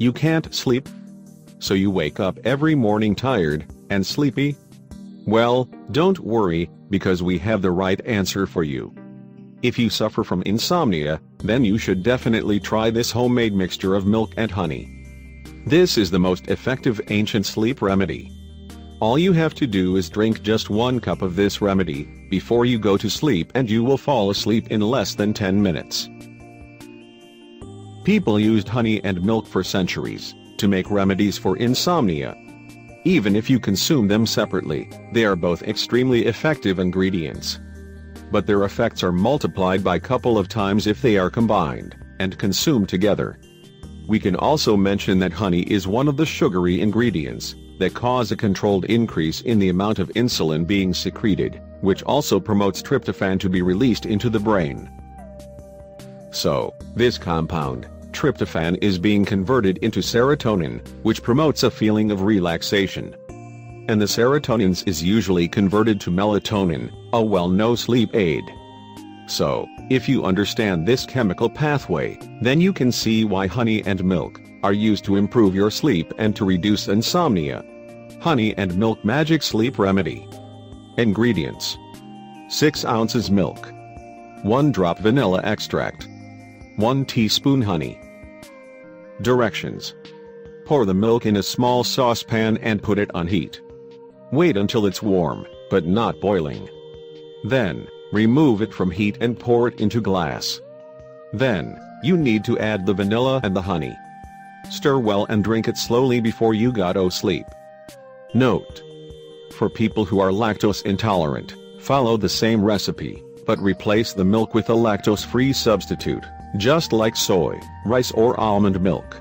You can't sleep? So you wake up every morning tired and sleepy? Well, don't worry, because we have the right answer for you. If you suffer from insomnia, then you should definitely try this homemade mixture of milk and honey. This is the most effective ancient sleep remedy. All you have to do is drink just 1 cup of this remedy before you go to sleep, and you will fall asleep in less than 10 minutes. People used honey and milk for centuries to make remedies for insomnia. Even if you consume them separately, they are both extremely effective ingredients. But their effects are multiplied by a couple of times if they are combined and consumed together. We can also mention that honey is one of the sugary ingredients that cause a controlled increase in the amount of insulin being secreted, which also promotes tryptophan to be released into the brain. So, this compound, tryptophan, is being converted into serotonin, which promotes a feeling of relaxation. And the serotonin is usually converted to melatonin, a well-known sleep aid. So, if you understand this chemical pathway, then you can see why honey and milk are used to improve your sleep and to reduce insomnia. Honey and milk magic sleep remedy. Ingredients: 6 ounces milk, 1 drop vanilla extract, 1 teaspoon honey. Directions: pour the milk in a small saucepan and put it on heat. Wait until it's warm, but not boiling. Then, remove it from heat and pour it into glass. Then, you need to add the vanilla and the honey. Stir well and drink it slowly before you go to sleep. Note: for people who are lactose intolerant, follow the same recipe, but replace the milk with a lactose-free substitute, just like soy, rice or almond milk.